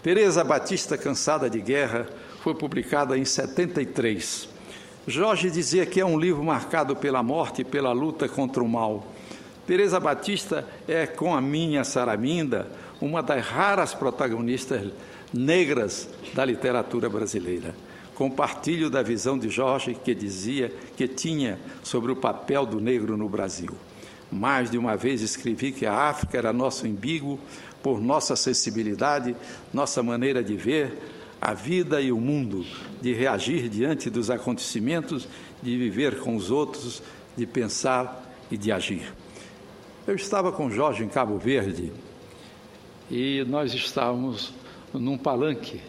Teresa Batista, Cansada de Guerra, foi publicada em 73. Jorge dizia que é um livro marcado pela morte e pela luta contra o mal. Teresa Batista é, com a minha Saraminda, uma das raras protagonistas negras da literatura brasileira. Compartilho da visão de Jorge, que dizia que tinha sobre o papel do negro no Brasil. Mais de uma vez escrevi que a África era nosso umbigo por nossa sensibilidade, nossa maneira de ver a vida e o mundo, de reagir diante dos acontecimentos, de viver com os outros, de pensar e de agir. Eu estava com Jorge em Cabo Verde e nós estávamos num palanque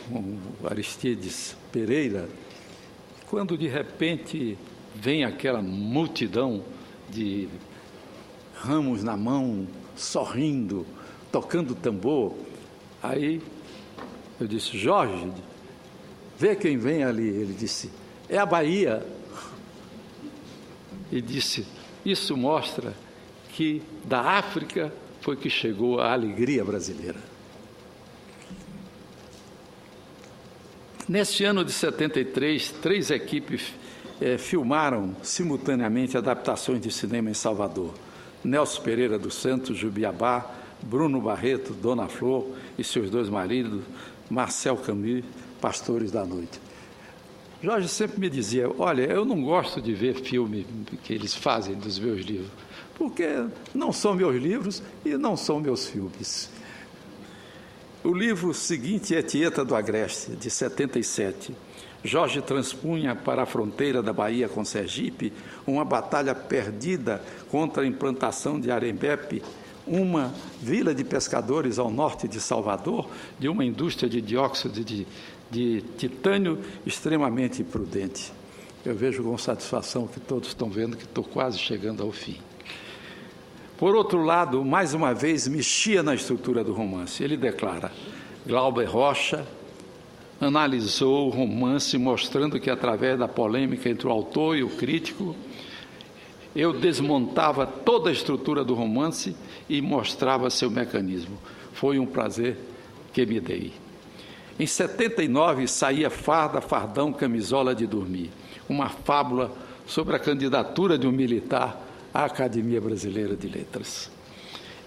com Aristides Pereira, quando de repente vem aquela multidão de ramos na mão, sorrindo, tocando tambor. Aí eu disse: Jorge, vê quem vem ali. Ele disse: é a Bahia. E disse: isso mostra que da África foi que chegou a alegria brasileira. Neste ano de 73, 3 equipes filmaram simultaneamente adaptações de cinema em Salvador. Nelson Pereira dos Santos, Jubiabá, Bruno Barreto, Dona Flor e seus 2 maridos, Marcel Camus, Pastores da Noite. Jorge sempre me dizia: olha, eu não gosto de ver filme que eles fazem dos meus livros, porque não são meus livros e não são meus filmes. O livro seguinte é Tieta do Agreste, de 77. Jorge transpunha para a fronteira da Bahia com Sergipe uma batalha perdida contra a implantação de Arembepe, uma vila de pescadores ao norte de Salvador, de uma indústria de dióxido de titânio extremamente imprudente. Eu vejo com satisfação que todos estão vendo que estou quase chegando ao fim. Por outro lado, mais uma vez, mexia na estrutura do romance. Ele declara: Glauber Rocha analisou o romance mostrando que, através da polêmica entre o autor e o crítico, eu desmontava toda a estrutura do romance e mostrava seu mecanismo. Foi um prazer que me dei. Em 79, saía Farda, Fardão, Camisola de Dormir, uma fábula sobre a candidatura de um militar à Academia Brasileira de Letras.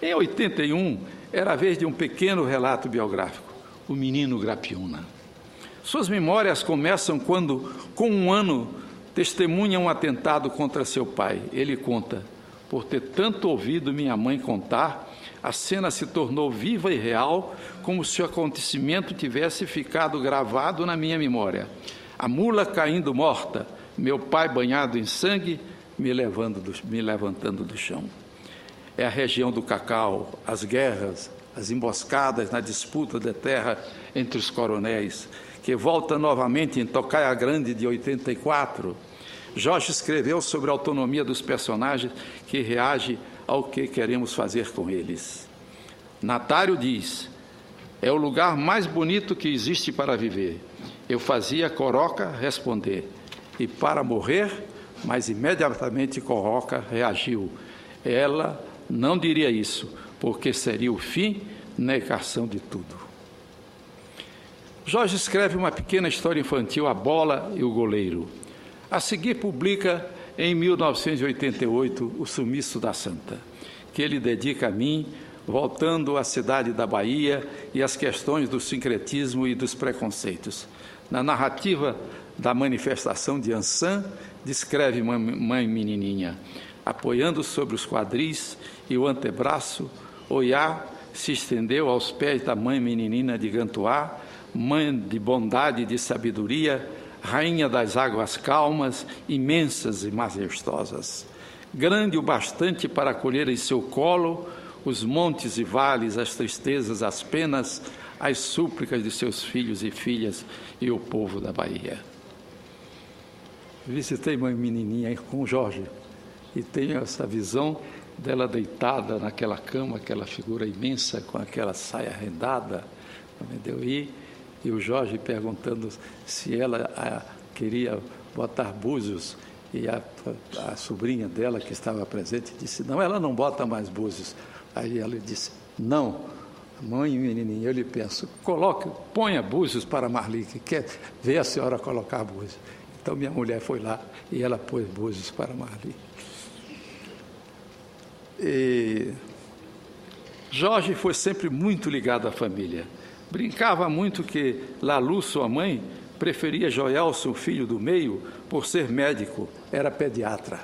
Em 81, era a vez de um pequeno relato biográfico, O Menino Grapiúna. Suas memórias começam quando, com 1 ano, testemunha um atentado contra seu pai. Ele conta: por ter tanto ouvido minha mãe contar, a cena se tornou viva e real, como se o acontecimento tivesse ficado gravado na minha memória. A mula caindo morta, meu pai banhado em sangue, me levantando do chão. É a região do Cacau, as guerras, as emboscadas na disputa da terra entre os coronéis, que volta novamente em Tocaia Grande de 84. Jorge escreveu sobre a autonomia dos personagens que reage ao que queremos fazer com eles. Natário diz: é o lugar mais bonito que existe para viver. Eu fazia Coroca responder: e para morrer? Mas imediatamente Coroca reagiu: ela não diria isso, porque seria o fim, negação de tudo. Jorge escreve uma pequena história infantil, A Bola e o Goleiro. A seguir publica, em 1988, O Sumiço da Santa, que ele dedica a mim, voltando à cidade da Bahia e às questões do sincretismo e dos preconceitos. Na narrativa da manifestação de Ansan, descreve mãe menininha, apoiando sobre os quadris e o antebraço, Oiá se estendeu aos pés da mãe meninina de Gantuá, mãe de bondade e de sabedoria, rainha das águas calmas, imensas e majestosas. Grande o bastante para acolher em seu colo os montes e vales, as tristezas, as penas, as súplicas de seus filhos e filhas e o povo da Bahia. Visitei mãe menininha com Jorge e tenho essa visão dela deitada naquela cama, aquela figura imensa com aquela saia rendada, entendeu? E o Jorge perguntando se ela queria botar búzios, e a sobrinha dela, que estava presente, disse: não, ela não bota mais búzios. Aí ela disse: não, Mãe, menininha, eu lhe penso, ponha búzios para Marli, que quer ver a senhora colocar búzios. Então minha mulher foi lá e ela pôs búzios para Marli. Jorge foi sempre muito ligado à família. Brincava muito que Lalu, sua mãe, preferia Joelson, filho do meio, por ser médico, era pediatra.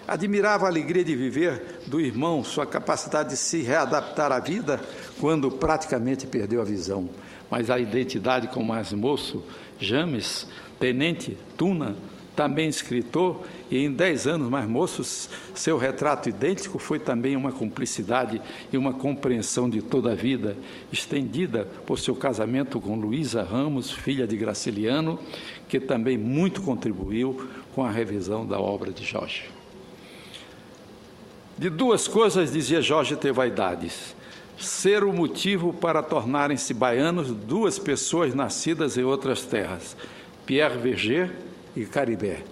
Admirava a alegria de viver do irmão, sua capacidade de se readaptar à vida quando praticamente perdeu a visão. Mas a identidade com mais moço, James, tenente, Tuna, também escritor, e em 10 anos mais moço, seu retrato idêntico foi também uma cumplicidade e uma compreensão de toda a vida, estendida por seu casamento com Luísa Ramos, filha de Graciliano, que também muito contribuiu com a revisão da obra de Jorge. De duas coisas dizia Jorge ter vaidades: ser o motivo para tornarem-se baianos duas pessoas nascidas em outras terras, Pierre Verger e Caribé.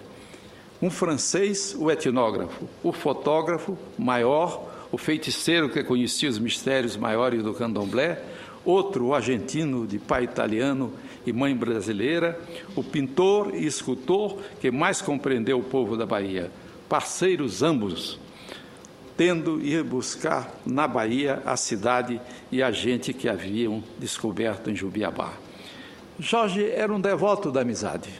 Um francês, o etnógrafo, o fotógrafo, Maior, o feiticeiro que conhecia os mistérios maiores do candomblé, outro, o argentino de pai italiano e mãe brasileira, o pintor e escultor que mais compreendeu o povo da Bahia, parceiros ambos, tendo ir buscar na Bahia a cidade e a gente que haviam descoberto em Jubiabá. Jorge era um devoto da amizade.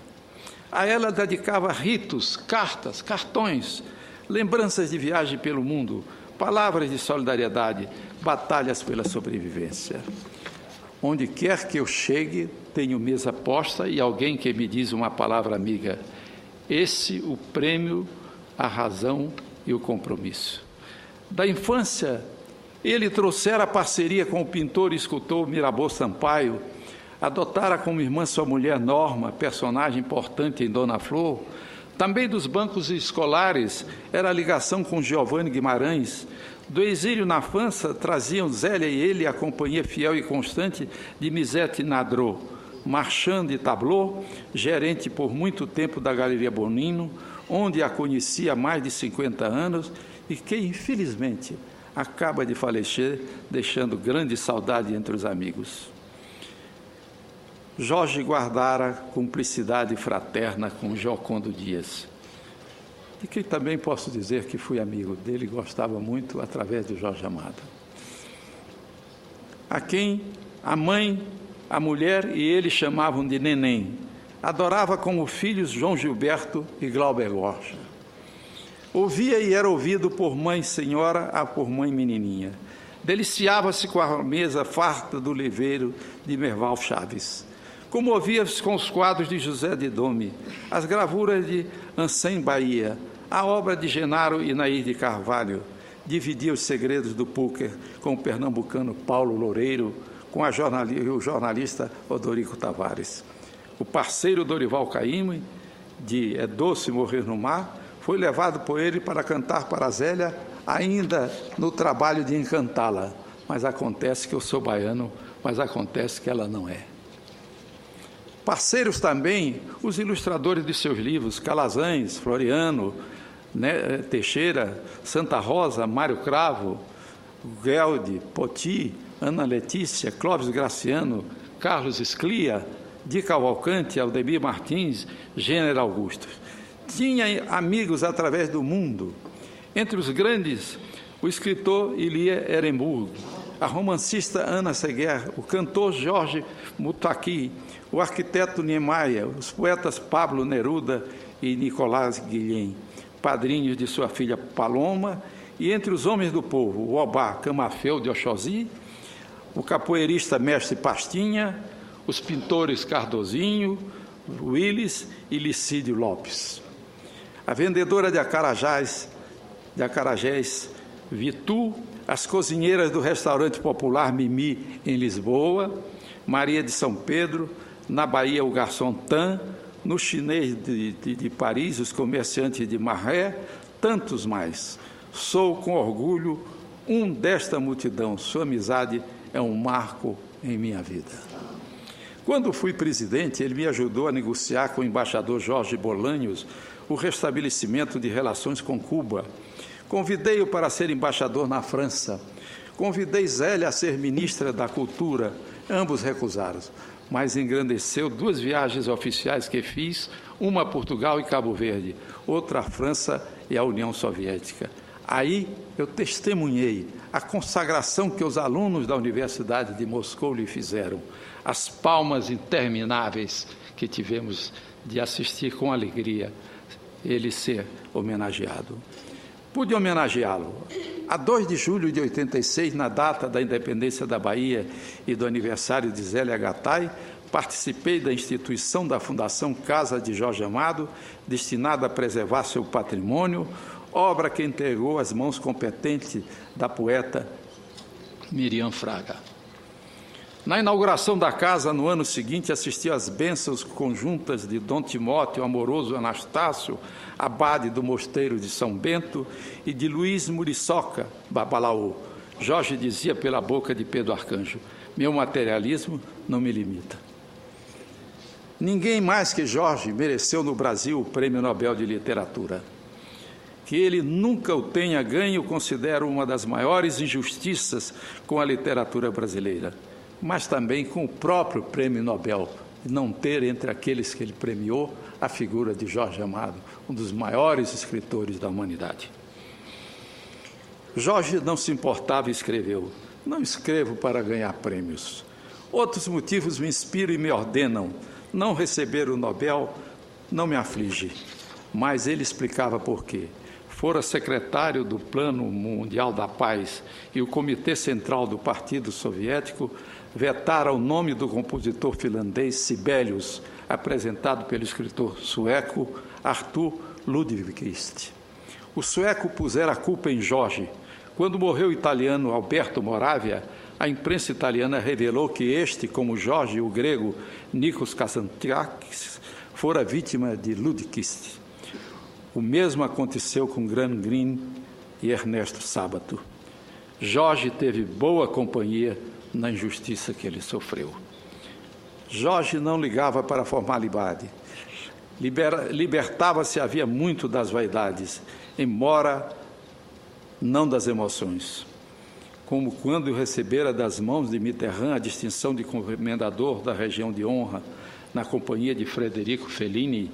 A ela dedicava ritos, cartas, cartões, lembranças de viagem pelo mundo, palavras de solidariedade, batalhas pela sobrevivência. Onde quer que eu chegue, tenho mesa posta e alguém que me diz uma palavra amiga. Esse o prêmio, a razão e o compromisso. Da infância, ele trouxera a parceria com o pintor e escultor Mirabeau Sampaio, adotara como irmã sua mulher Norma, personagem importante em Dona Flor. Também dos bancos escolares era a ligação com Giovanni Guimarães. Do exílio na França traziam Zélia e ele a companhia fiel e constante de Misette Nadrot, marchand de tableau, gerente por muito tempo da Galeria Bonino, onde a conhecia há mais de 50 anos e que, infelizmente, acaba de falecer, deixando grande saudade entre os amigos. Jorge guardara cumplicidade fraterna com Giocondo Dias, de quem também posso dizer que fui amigo dele, gostava muito através do Jorge Amado, a quem a mãe, a mulher e ele chamavam de Neném. Adorava como filhos João Gilberto e Glauber Rocha. Ouvia e era ouvido por mãe senhora a por mãe menininha. Deliciava-se com a mesa farta do Liveiro de Merval Chaves. Comovia-se com os quadros de José de Dome, as gravuras de Ansem Bahia, a obra de Genaro e Nair de Carvalho. Dividia os segredos do púquer com o pernambucano Paulo Loureiro, com o jornalista Odorico Tavares. O parceiro Dorival Caymmi, de É Doce Morrer no Mar, foi levado por ele para cantar para Zélia, ainda no trabalho de encantá-la. Mas acontece que eu sou baiano, mas acontece que ela não é. Parceiros também, os ilustradores de seus livros, Calazans, Floriano, Teixeira, Santa Rosa, Mário Cravo, Guelde, Poti, Ana Letícia, Clóvis Graciano, Carlos Esclia, Di Cavalcante, Aldemir Martins, Gênero Augusto. Tinha amigos através do mundo. Entre os grandes, o escritor Ilia Ehrenburg, a romancista Ana Seguer, o cantor Jorge Moutaki, o arquiteto Niemeyer, os poetas Pablo Neruda e Nicolás Guilhem, padrinhos de sua filha Paloma, e entre os homens do povo, o Obá Camafeu de Oxóssi, o capoeirista Mestre Pastinha, os pintores Cardozinho, Willis e Licídio Lopes. A vendedora de acarajés, Vitu, as cozinheiras do restaurante popular Mimi, em Lisboa, Maria de São Pedro, na Bahia o garçom Tan, no chinês de Paris, os comerciantes de Marré, tantos mais. Sou com orgulho um desta multidão, sua amizade é um marco em minha vida. Quando fui presidente, ele me ajudou a negociar com o embaixador Jorge Bolanhos o restabelecimento de relações com Cuba. Convidei-o para ser embaixador na França. Convidei Zélia a ser ministra da Cultura, ambos recusaram, mas engrandeceu 2 viagens oficiais que fiz, uma a Portugal e Cabo Verde, outra à França e à União Soviética. Aí eu testemunhei a consagração que os alunos da Universidade de Moscou lhe fizeram, as palmas intermináveis que tivemos de assistir com alegria ele ser homenageado. Pude homenageá-lo. A 2 de julho de 86, na data da independência da Bahia e do aniversário de Zélia Gattai, participei da instituição da Fundação Casa de Jorge Amado, destinada a preservar seu patrimônio, obra que entregou às mãos competentes da poeta Miriam Fraga. Na inauguração da casa, no ano seguinte, assisti às bênçãos conjuntas de Dom Timóteo Amoroso Anastácio, abade do Mosteiro de São Bento, e de Luiz Muriçoca Babalaô. Jorge dizia pela boca de Pedro Arcanjo: meu materialismo não me limita. Ninguém mais que Jorge mereceu no Brasil o Prêmio Nobel de Literatura. Que ele nunca o tenha ganho, considero uma das maiores injustiças com a literatura brasileira, mas também com o próprio Prêmio Nobel, não ter entre aqueles que ele premiou a figura de Jorge Amado, um dos maiores escritores da humanidade. Jorge não se importava e escreveu: não escrevo para ganhar prêmios. Outros motivos me inspiram e me ordenam. Não receber o Nobel não me aflige, mas ele explicava por quê. Fora secretário do Plano Mundial da Paz e o Comitê Central do Partido Soviético vetara o nome do compositor finlandês Sibelius, apresentado pelo escritor sueco Arthur Lundqvist. O sueco pusera a culpa em Jorge. Quando morreu o italiano Alberto Moravia, a imprensa italiana revelou que este, como Jorge, o grego Nikos Kazantzakis, fora vítima de Lundqvist. O mesmo aconteceu com Gran Green e Ernesto Sábato. Jorge teve boa companhia na injustiça que ele sofreu. Jorge não ligava para a formalidade. Libertava-se havia muito das vaidades, embora não das emoções. Como quando recebera das mãos de Mitterrand a distinção de comendador da região de honra na companhia de Frederico Fellini,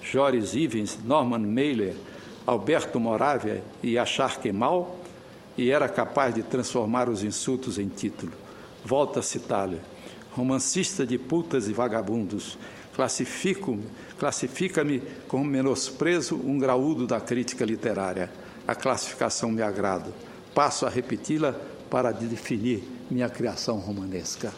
Joris Ivens, Norman Mailer, Alberto Moravia e Yashar Kemal, e era capaz de transformar os insultos em título. Volto a citá-lo: romancista de putas e vagabundos, classifica-me como menosprezo um graúdo da crítica literária. A classificação me agrada. Passo a repeti-la para definir minha criação romanesca.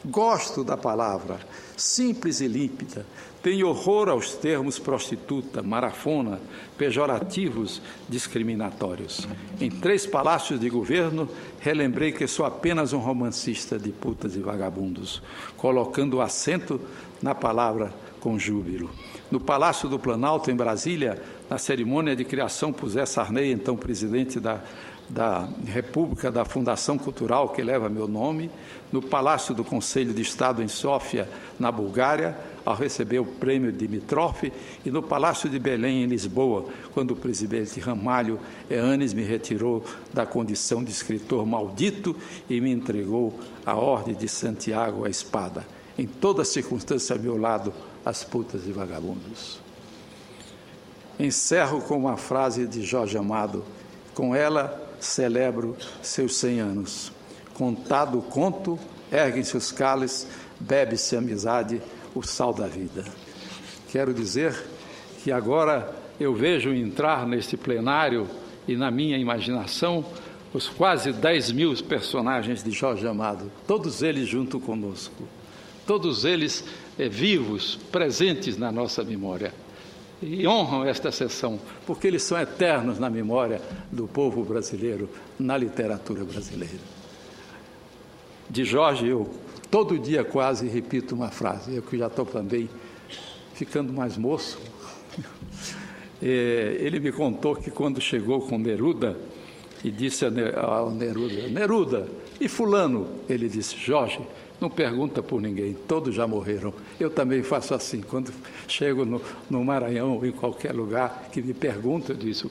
Gosto da palavra, simples e límpida. Tenho horror aos termos prostituta, marafona, pejorativos, discriminatórios. Em 3 palácios de governo, relembrei que sou apenas um romancista de putas e vagabundos, colocando o acento na palavra com júbilo. No Palácio do Planalto, em Brasília, na cerimônia de criação, José Sarney, então presidente da República, da Fundação Cultural, que leva meu nome, no Palácio do Conselho de Estado, em Sófia, na Bulgária, ao receber o prêmio Dimitrov, e no Palácio de Belém, em Lisboa, quando o presidente Ramalho Eanes me retirou da condição de escritor maldito e me entregou a Ordem de Santiago, a espada. Em toda circunstância, a meu lado, as putas e vagabundos. Encerro com uma frase de Jorge Amado. Com ela, celebro seus 100 anos. Contado o conto, erguem-se os cálices, bebe-se a amizade, o sal da vida. Quero dizer que agora eu vejo entrar neste plenário e na minha imaginação os quase 10.000 personagens de Jorge Amado, todos eles junto conosco, todos eles vivos, presentes na nossa memória. E honram esta sessão, porque eles são eternos na memória do povo brasileiro, na literatura brasileira. De Jorge, eu todo dia quase repito uma frase, eu que já estou também ficando mais moço. Ele me contou que quando chegou com Neruda, e disse ao Neruda: Neruda, e fulano? Ele disse: Jorge, não pergunta por ninguém, todos já morreram. Eu também faço assim, quando chego no Maranhão ou em qualquer lugar que me perguntam, eu disse,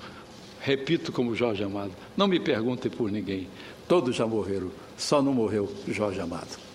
repito como Jorge Amado: não me perguntem por ninguém, Todos já morreram, só não morreu Jorge Amado.